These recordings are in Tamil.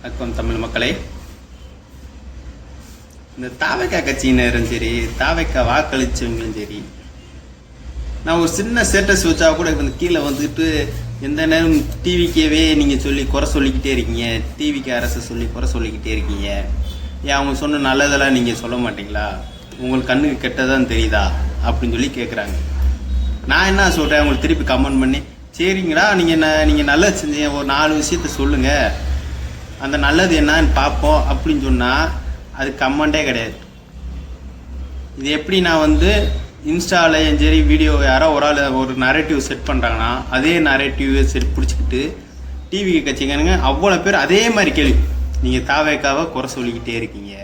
வணக்கம் தமிழ் மக்களே. இந்த தாவைக்கா கட்சியினரும் சரி, தாவைக்கா வாக்களிச்சவங்களும் சரி, நான் ஒரு சின்ன ஸ்டேட்டஸ் வச்சா கூட இப்போ கீழே வந்துட்டு எந்த நேரம் டிவிக்கவே நீங்கள் சொல்லி குறை சொல்லிக்கிட்டே இருக்கீங்க, டிவிக்கு அரசு சொல்லி குறை சொல்லிக்கிட்டே இருக்கீங்க, ஏன் அவங்க சொன்ன நல்லதெல்லாம் நீங்கள் சொல்ல மாட்டீங்களா, உங்களுக்கு கண்ணுக்கு கெட்டதான் தெரியுதா அப்படின்னு சொல்லி கேட்குறாங்க. நான் என்ன சொல்கிறேன், அவங்களுக்கு திருப்பி கமெண்ட் பண்ணி, சரிங்களா நீங்கள் நல்லது செஞ்சீங்க, ஒரு 4 விஷயத்த சொல்லுங்கள், அந்த நல்லது என்னன்னு பார்ப்போம் அப்படின்னு சொன்னால் அது கமெண்டே கிடையாது. இது எப்படி நான் இன்ஸ்டாவில் சரி வீடியோ யாரோ ஒரு ஆள் ஒரு நரேட்டிவ் செட் பண்ணுறாங்கன்னா அதே நரேட்டிவ் செட் பிடிச்சிக்கிட்டு டிவி கட்சிக்கானுங்க அவ்வளோ பேர் அதே மாதிரி கேள்வி. நீங்கள் தாவேக்காவை குறை சொல்லிக்கிட்டே இருக்கீங்க,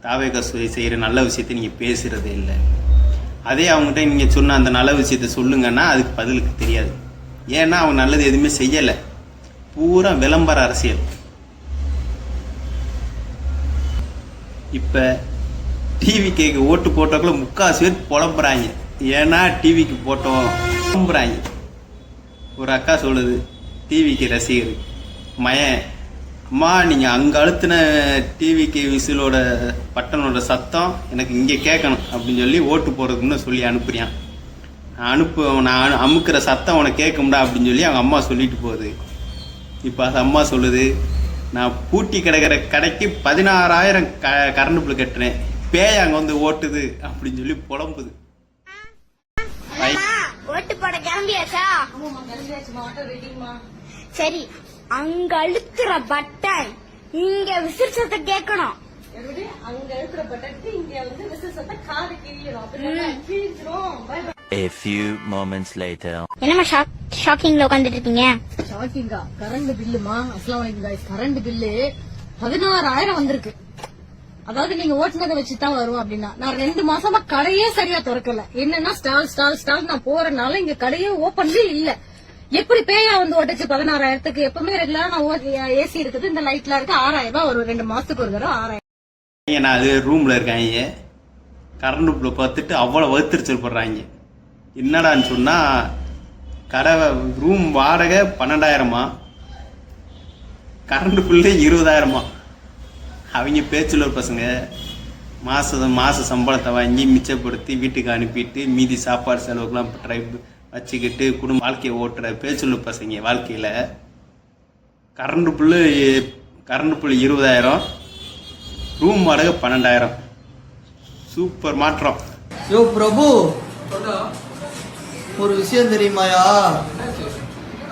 தாவேக்கா செய்கிற நல்ல விஷயத்தை நீங்கள் பேசுகிறதே இல்லை. அதே அவங்ககிட்ட நீங்கள் சொன்ன அந்த நல்ல விஷயத்த சொல்லுங்கன்னா அதுக்கு பதிலுக்கு தெரியாது. ஏன்னா அவங்க நல்லது எதுவுமே செய்யலை, பூரா விளம்பர அரசியல். இப்போ டிவிக்கு ஓட்டு போட்டோக்குள்ள 3/4 பேர் புலம்புறாங்க, ஏன்னா டிவிக்கு போட்டோம் புலம்புறாங்க. ஒரு அக்கா சொல்லுது, டிவிக்கு ரசிகர் மயன், அம்மா நீங்கள் அங்கே அழுத்தின டிவிக்கு விசிலோட பட்டனோட சத்தம் எனக்கு இங்கே கேட்கணும் அப்படின்னு சொல்லி ஓட்டு போடுறதுக்குன்னு சொல்லி அனுப்புறியான். நான் அமுக்கிற சத்தம் உனக்கு கேட்கும்டா அப்படின்னு சொல்லி அவங்க அம்மா சொல்லிட்டு போகுது. இப்போ அது அம்மா சொல்லுது, நான் பூட்டி கிடக்கிற கடைக்கு 16,000 கரண்ட் பில் கட்டுறேன், பேய் அங்கே ஓட்டுது அப்படின்னு சொல்லி புலம்புது. ஓட்டு போட கிளம்பியாச்சா? சரி, அங்க அழுத்துற பட்டன் இங்க விசில் சத்தம் கேட்கணும். அங்க இருக்கிற பட்டனுக்கு இங்க விசில் சத்தம் காது கிழிஞ்சிரும். A few moments later. என்னமா ஷாக்கிங்ல உட்கார்ந்துட்டு இருக்கீங்க? ஷாக்கிங்கா? கரண்ட் பில்லுமா? அஸ்ஸலாமு அலைக்கும் गाइस. கரண்ட் பில்லு 16,000 வந்திருக்கு. அதாவது நீங்க ஓட்டுனதை வச்சுதான் வரும் அப்படின்னா, நான் 2 மாசமா கடையே சரியா திறக்கல. என்னன்னா ஸ்டால் நான் போறதுனால இங்க கடையே ஓபன்ல இல்ல. எப்படி பேயா ஓட்டுச்சு 16,000க்கு? எப்பவுமே ரெகுலரா நான் ஏசி இருக்குது, இந்த லைட்ல இருக்கு, 6,000 ரூபாய் வரும் 2 மாசத்துக்கு ஒரு தடவை 6,000. நான் அது ரூம்ல இருக்காங்க, கரண்ட் பில்லை பார்த்துட்டு அவ்வளவு வறுத்திருச்சல் போடுறாங்க. என்னடான்னு சொன்னா, கடை ரூம் வாடகை 12,000மா, கரண்ட் பில்லு 20,000மா. அவங்க பேச்சுலர் பசங்க மாச சம்பளத்தை வாங்கி மிச்சப்படுத்தி வீட்டுக்கு அனுப்பிட்டு மீதி சாப்பாடு செலவுக்கெல்லாம் ட்ரை வச்சுக்கிட்டு குடும்ப வாழ்க்கையை ஓட்டுற பேச்சுலர் பசங்க வாழ்க்கையில் கரண்ட் பில்லு 20,000, ரூம் வாடகை 12,000. சூப்பர் மாற்றம். யோ பிரபு, ஒரு விஷயம் தெரியுமாயா?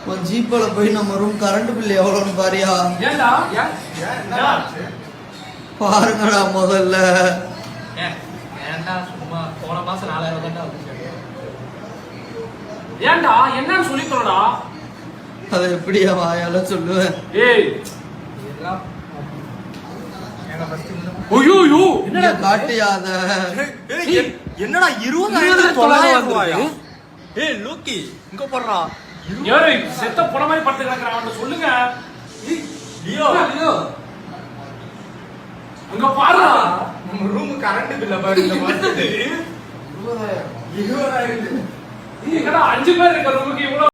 உன் ஜீப்ல போய் நம்ம ரூம் கரண்ட் பில் எவ்வளோன்னு பாரியா? பாருங்கடா முதல்ல. போன மாசம் 4,000 தான். ஏன்டா என்னன்னு சொல்லி சொல்லடா. அதை எப்படியா வாயால சொல்லுவேன்? என்னடா காட்டியாத? என்னடா 20,900 ரூபாயா? ஏய் லோக்கி, இங்க போறா. யாரு செத்த போன மாதிரி படுத்து கிடக்குறான் சொல்லுங்க. லியோ அங்க பாருடா, நம்ம ரூம் கரண்ட் பில்ல பாரு இந்த மாசத்துக்கு 20,000. எங்கடா 5 பேர் இருக்க ரூமுக்கு இவ்வளவு?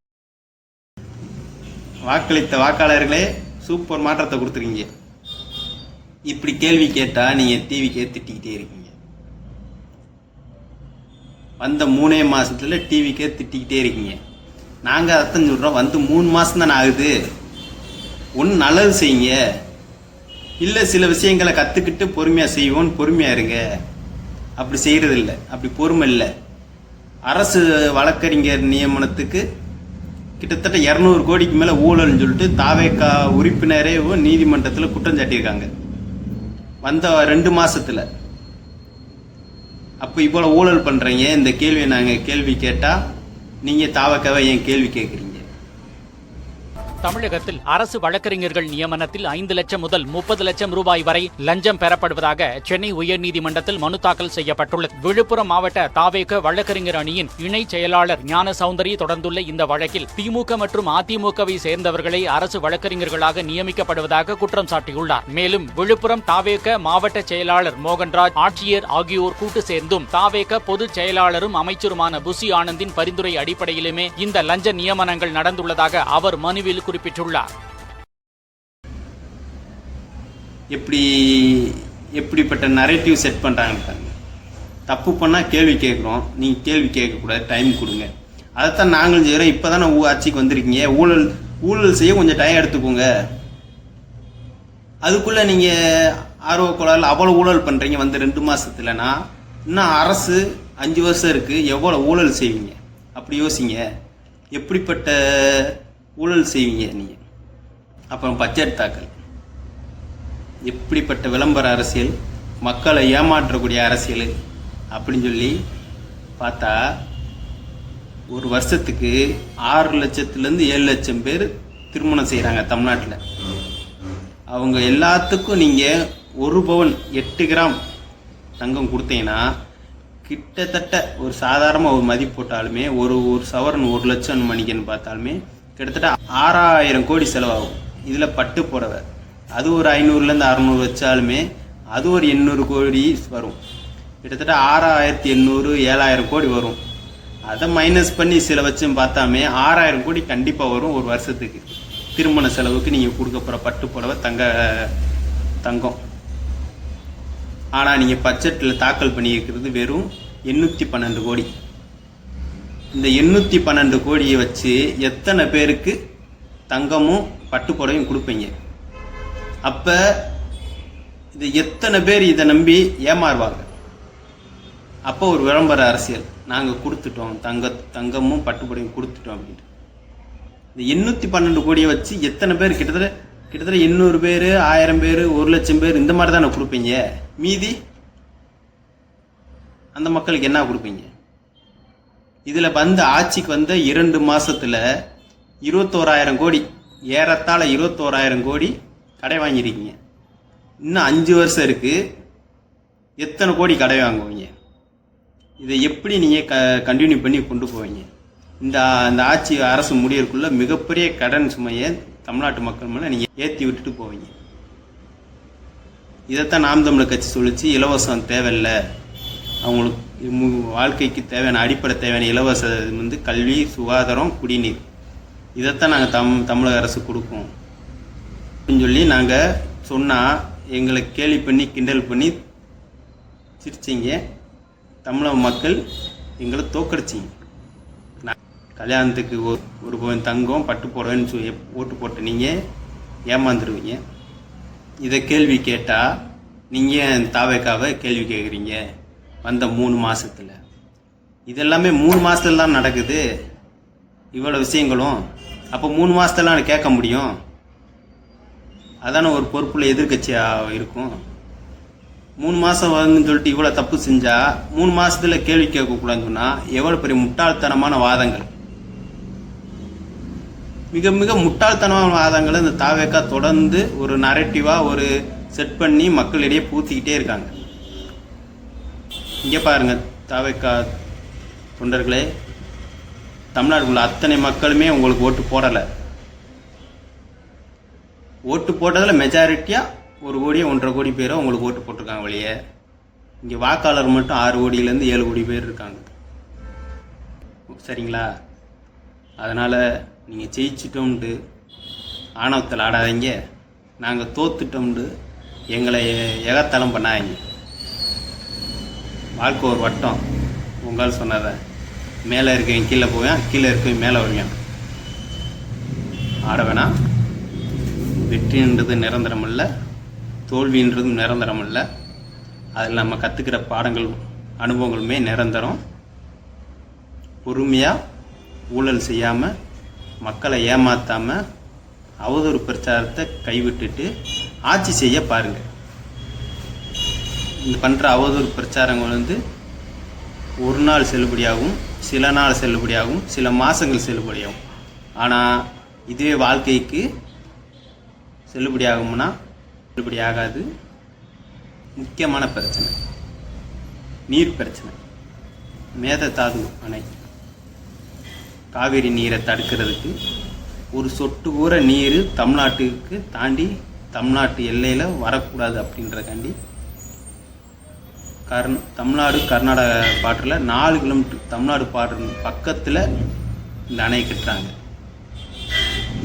வாக்களித்த வாக்காளர்களே, சூப்பர் மாற்றத்தை கொடுத்துருக்கீங்க. இப்படி கேள்வி கேட்டா நீங்க டிவிக்கே திட்டிக்கிட்டே இருக்கீங்க. வந்த 3 மாசத்துல டிவிக்கே திட்டிக்கிட்டே இருக்கீங்க. நாங்க அர்த்தம் சொல்றோம், 3 மாசம் தானே ஆகுது, ஒன்னு நல்லது செய்யுங்க, இல்ல சில விஷயங்களை கத்துக்கிட்டு பொறுமையா செய்வோன்னு பொறுமையா இருங்க. அப்படி செய்யறது இல்லை, அப்படி பொறுமை இல்லை. அரசு வழக்கறிஞர் நியமனத்துக்கு கிட்டத்தட்ட 200 கோடிக்கு மேல ஊழல்னு சொல்லிட்டு தாவேக்கா உறுப்பினரே நீதிமன்றத்தில் குற்றம் சாட்டியிருக்காங்க வந்த 2 மாசத்துல. அப்ப இவ்வளவு ஊழல் பண்றீங்க, இந்த கேள்வியை நாங்க கேள்வி கேட்டா நீங்க தாவேக்காவை ஏன் கேள்வி கேட்குறீங்க? தமிழகத்தில் அரசு வழக்கறிஞர்கள் நியமனத்தில் 5 லட்சம் முதல் 30 லட்சம் ரூபாய் வரை லஞ்சம் பெறப்படுவதாக சென்னை உயர்நீதிமன்றத்தில் மனு தாக்கல் செய்யப்பட்டுள்ளது. விழுப்புரம் மாவட்ட தாவேக வழக்கறிஞர் அணியின் இணை செயலாளர் ஞான சௌந்தரி தொடர்ந்துள்ள இந்த வழக்கில் திமுக மற்றும் அதிமுகவை சேர்ந்தவர்களை அரசு வழக்கறிஞர்களாக நியமிக்கப்படுவதாக குற்றம் சாட்டியுள்ளார். மேலும் விழுப்புரம் தாவேக மாவட்ட செயலாளர் மோகன்ராஜ், ஆட்சியர் ஆகியோர் கூட்டு சேர்ந்தும் தாவேக பொதுச் செயலாளரும் அமைச்சருமான புசி ஆனந்தின் பரிந்துரை அடிப்படையிலுமே இந்த லஞ்ச நியமனங்கள் நடந்துள்ளதாக அவர் மனுவில் குறிப்பிட்டுள்ளார். எப்படிப்பட்ட நரேட்டிவ் செட் பண்ணுறாங்கன்னு பாருங்க. தப்பு பண்ணால் கேள்வி கேட்குறோம், நீங்கள் கேள்வி கேட்கக்கூடாது, டைம் கொடுங்க. அதைத்தான் நாங்களும் செய்கிறோம். இப்போ தானே ஆட்சிக்கு வந்திருக்கீங்க, ஊழல் செய்ய கொஞ்சம் டைம் எடுத்துக்கோங்க. அதுக்குள்ளே நீங்கள் ஆர்வ கோளாறுல அவ்வளோ ஊழல் பண்ணுறீங்க வந்து 2 மாதத்துலனா, இன்னும் அரசு 5 வருஷம் இருக்குது, எவ்வளோ ஊழல் செய்வீங்க? அப்படி யோசிங்க. எப்படிப்பட்ட ஊழல் செய்வீங்க நீங்கள்? அப்புறம் பட்ஜெட் தாக்கல், எப்படிப்பட்ட விளம்பர அரசியல், மக்களை ஏமாற்றக்கூடிய அரசியல் அப்படின்னு சொல்லி பார்த்தா, ஒரு வருஷத்துக்கு 6 லட்சத்துலேருந்து 7 லட்சம் பேர் திருமணம் செய்கிறாங்க தமிழ்நாட்டில். அவங்க எல்லாத்துக்கும் நீங்கள் 1 பவுன் 8 கிராம் தங்கம் கொடுத்தீங்கன்னா, கிட்டத்தட்ட ஒரு சாதாரணமாக ஒரு மதிப்பு போட்டாலுமே ஒரு சவரன் 1 லட்சம் மணிக்குன்னு பார்த்தாலுமே கிட்டத்தட்ட 6000 கோடி செலவாகும். இதில் பட்டு புடவை அது ஒரு 500லேருந்து 600 வச்சாலுமே அது ஒரு 800 கோடி வரும். கிட்டத்தட்ட 6800 7000 கோடி வரும். அதை மைனஸ் பண்ணி சில வச்சும் பார்த்தாமே 6000 கோடி கண்டிப்பாக வரும் ஒரு வருஷத்துக்கு. திருமண செலவுக்கு நீங்கள் கொடுக்க போகிற பட்டு புடவை தங்கம். ஆனால் நீங்கள் பட்ஜெட்டில் தாக்கல் பண்ணியிருக்கிறது வெறும் 812 கோடி. இந்த 812 கோடியை வச்சு எத்தனை பேருக்கு தங்கமும் பட்டு புடவையும் கொடுப்பீங்க? அப்போ இது எத்தனை பேர் இதை நம்பி ஏமாறுவாங்க? அப்போ ஒரு விளம்பர அரசியல், நாங்கள் கொடுத்துட்டோம், தங்கமும் பட்டுப்புடையும் கொடுத்துட்டோம் அப்படின்ட்டு. இந்த 812 கோடியை வச்சு எத்தனை பேர், கிட்டத்தட்ட 800 பேர், 1000 பேர், 1 லட்சம் பேர், இந்த மாதிரி தானே கொடுப்பீங்க. மீதி அந்த மக்களுக்கு என்ன கொடுப்பீங்க? இதில் ஆட்சிக்கு வந்த 2 மாதத்தில் 21,000 கோடி, ஏறத்தாழ 21,000 கோடி கடை வாங்கியிருக்கீங்க. இன்னும் 5 வருஷம் இருக்குது, எத்தனை கோடி கடை வாங்குவீங்க? இதை எப்படி நீங்கள் கண்டினியூ பண்ணி கொண்டு போவீங்க? இந்த ஆட்சி அரசு முடியறதுக்குள்ள மிகப்பெரிய கடன் சுமையை தமிழ்நாட்டு மக்கள் மேலே நீங்கள் ஏற்றி விட்டுட்டு போவீங்க. இதைத்தான் நாம் தமிழர் கட்சி சொல்லிச்சு, இலவசம் தேவையில்லை, அவங்களுக்கு வாழ்க்கைக்கு தேவையான அடிப்படை தேவையான இலவசம் கல்வி, சுகாதாரம், குடிநீர், இதைத்தான் நாங்கள் தமிழக அரசு கொடுப்போம் அப்படின்னு சொல்லி நாங்கள் சொன்னால் எங்களை கேலி பண்ணி கிண்டல் பண்ணி சிரிச்சிங்க. தமிழக மக்கள் எங்களை தோக்கடிச்சிங்க. கல்யாணத்துக்கு ஒரு பவுன் தங்கம் பட்டு போடுவேன்னு சொல்லி ஓட்டு போட்டு நீங்கள் ஏமாந்துருவீங்க. இதை கேள்வி கேட்டால் நீங்கள் தாவேக்காவை கேள்வி கேட்குறீங்க வந்த 3 மாதத்தில். இதெல்லாமே 3 மாதத்துல தான் நடக்குது இவ்வளோ விஷயங்களும். அப்போ 3 மாதத்துலாம் கேட்க முடியும்? அதான ஒரு பொறுப்புள்ள எதிர்கட்சியாக இருக்கும். 3 மாதம் வருதுன்னு சொல்லிட்டு இவ்வளோ தப்பு செஞ்சால் 3 மாதத்தில் கேள்வி கேட்கக்கூடாதுன்னு சொன்னால் எவ்வளோ பெரிய முட்டாள்தனமான வாதங்கள், மிக மிக முட்டாள்தனமான வாதங்களை இந்த தாவேக்கா தொடர்ந்து ஒரு நரேட்டிவாக ஒரு செட் பண்ணி மக்களிடையே பூத்திக்கிட்டே இருக்காங்க. இங்கே பாருங்கள், தாவேக்கா தொண்டர்களே, தமிழ்நாட்டுக்குள்ள அத்தனை மக்களுமே உங்களுக்கு ஓட்டு போடலை. ஓட்டு போட்டதில் மெஜாரிட்டியாக 1 கோடி 1.5 கோடி பேரோ உங்களுக்கு ஓட்டு போட்டிருக்காங்க வழியே. இங்கே வாக்காளர் மட்டும் 6 கோடியிலேருந்து 7 கோடி பேர் இருக்காங்க. சரிங்களா? அதனால் நீங்கள் ஜெயிச்சிட்டோம்ட்டு ஆணவத்தில் ஆடாதீங்க, நாங்கள் தோத்துட்டோம்ட்டு எங்களை எகத்தலம் பண்ணாதீங்க. வாழ்க்கை ஒரு வட்டம், உங்களால் சொன்னதை மேலே இருக்கவன் கீழே போவேன், கீழே இருக்கவன் மேலே வருவேன். ஆட வேணாம். வெற்றின்றது நிரந்தரம் இல்லை, தோல்வின்றதும் நிரந்தரம் இல்லை. அதில் நம்ம கற்றுக்கிற பாடங்கள் அனுபவங்களுமே நிரந்தரம். பொறுமையாக ஊழல் செய்யாமல், மக்களை ஏமாற்றாமல், அவதூறு பிரச்சாரத்தை கைவிட்டுட்டு ஆட்சி செய்ய பாருங்கள். இந்த பண்ணுற அவதூறு பிரச்சாரங்கள் ஒரு நாள் செல்லுபடியாகும், சில நாள் செல்லுபடியாகும், சில மாதங்கள் செல்லுபடியாகும். ஆனால் இதுவே வாழ்க்கைக்கு செல்லுபடியாகும்னா செல்லுபடியாகாது. முக்கியமான பிரச்சனை நீர் பிரச்சனை. மேகதாது அணை காவிரி நீரை தடுக்கிறதுக்கு ஒரு சொட்டு கூட நீர் தமிழ்நாட்டுக்கு தாண்டி தமிழ்நாட்டு எல்லையில் வரக்கூடாது அப்படின்றக்காண்டி தமிழ்நாடு கர்நாடகா பாட்டில் 4 கிலோமீட்டர் தமிழ்நாடு பாட்டு பக்கத்தில் இந்த அணை கட்டுறாங்க.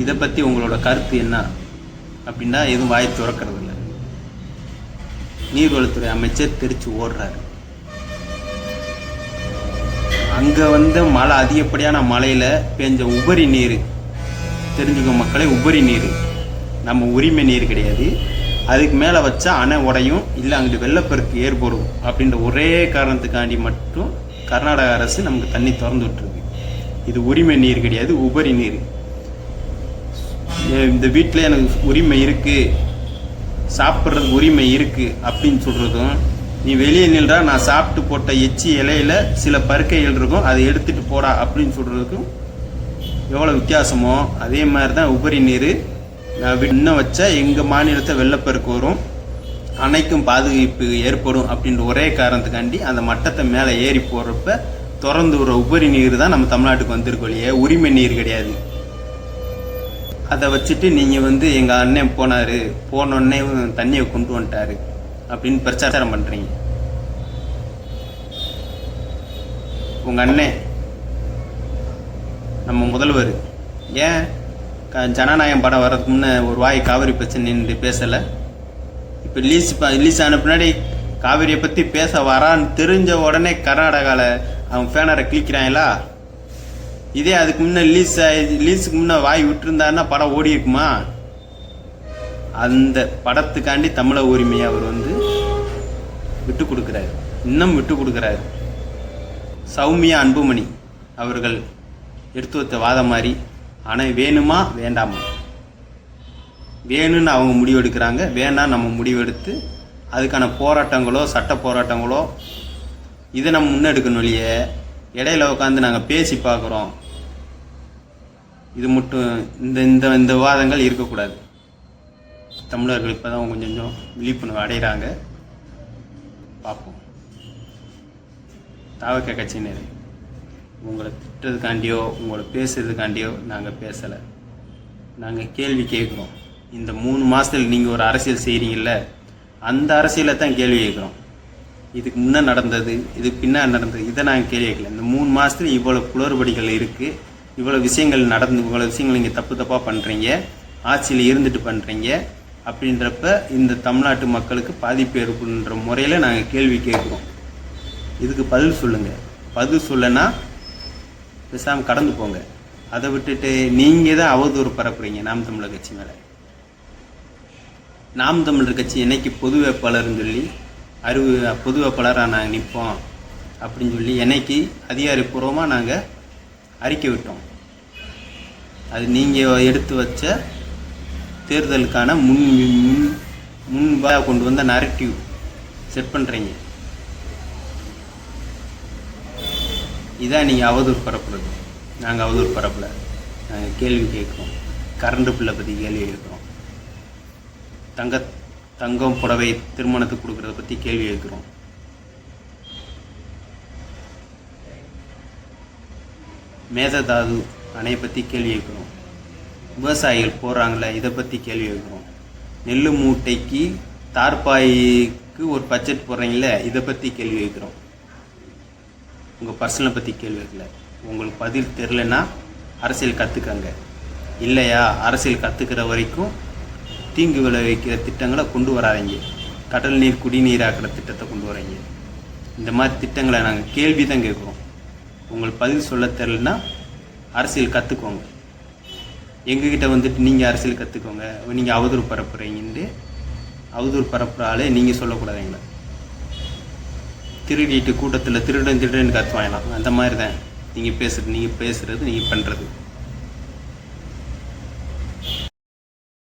இதை பற்றி உங்களோட கருத்து என்ன அப்படின்னா எதுவும் வாய் திறக்கிறது இல்லை. நீர்வளத்துறை அமைச்சர் தெரிச்சு ஓடுறாரு. அங்கே வந்து மழை அதிகப்படியான மழையில் பெஞ்ச உபரி நீர், தெரிஞ்சுக்க மக்களே, உபரி நீர் நம்ம உரிமை நீர் கிடையாது. அதுக்கு மேலே வச்சா அணை உடையும், இல்லை அங்கிட்டு வெள்ளப்பெருக்கு ஏற்படும் அப்படின்ற ஒரே காரணத்துக்காண்டி மட்டும் கர்நாடக அரசு நமக்கு தண்ணி திறந்து விட்டுருக்கு. இது உரிமை நீர் கிடையாது, உபரி நீர். இந்த வீட்டில் எனக்கு உரிமை இருக்குது, சாப்பிட்றதுக்கு உரிமை இருக்குது அப்படின்னு சொல்கிறதும், நீ வெளியே நின்றா நான் சாப்பிட்டு போட்ட எச்சி இலையில சில பருக்கைகள் இருக்கும், அதை எடுத்துகிட்டு போடா அப்படின்னு சொல்கிறதுக்கும் எவ்வளோ வித்தியாசமோ அதே மாதிரி தான் உபரி நீர். நான் இன்னும் வச்சா எங்கள் மாநிலத்தை வெள்ளப்பெருக்கு வரும், அணைக்கும் பாதுகாப்பு ஏற்படும் அப்படின்ற ஒரே காரணத்துக்காண்டி அந்த மட்டத்தை மேலே ஏறி போகிறப்ப திறந்து விடுற உபரி நீர் தான் நம்ம தமிழ்நாட்டுக்கு வந்திருக்கோம் இல்லையே, உரிமை நீர் கிடையாது. அதை வச்சுட்டு நீங்கள் வந்து எங்கள் அண்ணன் போனார், போனோடனே தண்ணியை கொண்டு வந்துட்டாரு அப்படின்னு பிரச்சாரம் பண்ணுறீங்க. உங்கள் அண்ணன் நம்ம முதல்வர் ஏன் ஜனநாயகம் படம் வர்றதுக்கு முன்னே ஒரு வாய் காவிரி பிரச்சனை நின்று பேசலை? இப்போ ரிலீஸ் ஆன பின்னாடி காவிரியை பற்றி பேச வரான்னு தெரிஞ்ச உடனே கர்நாடகாவில் அவன் ஃபேனரை கிளிக்கிறாங்களா? இதே அதுக்கு முன்னே ரிலீஸுக்கு முன்னே வாய் விட்டுருந்தாருன்னா படம் ஓடி இருக்குமா? அந்த படத்துக்காண்டி தமிழ உரிமையை அவர் வந்து விட்டு கொடுக்குறாரு, இன்னும் விட்டு கொடுக்குறாரு. சௌமியா அன்புமணி அவர்கள் எடுத்து வைத்த வாதம் மாதிரி அணை வேணுமா வேண்டாமா, வேணும்னு அவங்க முடிவெடுக்கிறாங்க, வேணாம் நம்ம முடிவெடுத்து அதுக்கான போராட்டங்களோ சட்ட போராட்டங்களோ இதை நம்ம முன்னெடுக்கணும் இல்லையே. இடையில உட்காந்து நாங்கள் பேசி பார்க்குறோம், இது மட்டும் இந்த இந்த இந்த விவாதங்கள் இருக்கக்கூடாது. தமிழர்கள் இப்போ தான் கொஞ்சம் கொஞ்சம் விழிப்புணர்வு அடைகிறாங்க. பார்ப்போம். தாவக கட்சியினர் உங்களை திட்டுறதுக்காண்டியோ உங்களை பேசுறதுக்காண்டியோ நாங்கள் பேசலை, நாங்கள் கேள்வி கேட்குறோம். இந்த 3 மாதத்தில் நீங்கள் ஒரு அரசியல் செய்கிறீங்கள, அந்த அரசியலை தான் கேள்வி கேட்குறோம். இதுக்கு முன்னே நடந்தது, இதுக்கு பின்னாடி நடந்தது, இதை நாங்கள் கேள்வி கேட்கல. இந்த 3 மாதத்தில் இவ்வளோ குளறுபடிகள் இருக்குது, இவ்வளோ விஷயங்கள் நடந்து, இவ்வளோ விஷயங்கள் நீங்கள் தப்பாக பண்ணுறீங்க, ஆட்சியில் இருந்துட்டு பண்ணுறீங்க அப்படின்றப்ப இந்த தமிழ்நாட்டு மக்களுக்கு பாதிப்பு ஏற்படுன்ற முறையில் நாங்கள் கேள்வி கேட்குறோம். இதுக்கு பதில் சொல்லுங்கள். பதில் சொல்லனா பேசாமல் கடந்து போங்க. அதை விட்டுட்டு நீங்கள் தான் அவதூறு பரப்புறீங்க நாம் தமிழர் கட்சி மேலே. நாம் தமிழர் கட்சி என்னைக்கு பொது வேட்பாளர்னு சொல்லி பொது வேட்பாளராக நாங்கள் நிற்போம் அப்படின்னு சொல்லி என்னைக்கு அதிகாரப்பூர்வமாக நாங்கள் அறிக்கை விட்டோம். அது நீங்கள் எடுத்து வச்ச தேர்தலுக்கான முன்பாக கொண்டு வந்த நரேட்டிவ் செட் பண்ணுறீங்க. இதான் நீங்கள் அவதூறு பரப்புறது. நாங்கள் அவதூறு பரப்பலை, நாங்கள் கேள்வி கேட்குறோம். கரண்ட் பில்லை பற்றி கேள்வி கேட்குறோம். தங்கம் புடவை திருமணத்துக்கு கொடுக்குறத பற்றி கேள்வி கேட்குறோம். மேகதாது அணையை பற்றி கேள்வி கேட்குறோம். விவசாயிகள் போகிறாங்களே, இதை பற்றி கேள்வி கேட்குறோம். நெல் மூட்டைக்கு தார்பாய்க்கு ஒரு பட்ஜெட் போடுறீங்களே, இதை பற்றி கேள்வி கேட்குறோம். உங்கள் பர்சனை பற்றி கேள்வி கேட்கல. உங்களுக்கு பதில் தெரிலன்னா அரசியல் கற்றுக்கங்க. இல்லையா, அரசியல் கற்றுக்கிற வரைக்கும் தீங்கு விளைவிக்கிற திட்டங்களை கொண்டு வராதீங்க. கடல் நீர் குடிநீராக்கிற திட்டத்தை கொண்டு வரீங்க. இந்த மாதிரி திட்டங்களை நாங்கள் கேள்வி தான் கேட்குறோம். உங்களுக்கு பதில் சொல்ல தெரிலன்னா அரசியல் கற்றுக்கோங்க. எங்ககிட்ட வந்துட்டு நீங்கள் அரசியல் கற்றுக்கோங்க, நீங்கள் அவதூறு பரப்புறீங்கன்ட்டு அவதூறு பரப்புறாலே நீங்கள் சொல்லக்கூடாதுங்களா? திருடிட்டு கூட்டத்தில் திருடன் திருடன்னு கற்றுவாங்களாம். அந்த மாதிரி தான் நீங்கள் பேசுகிறது நீங்கள் பண்ணுறது.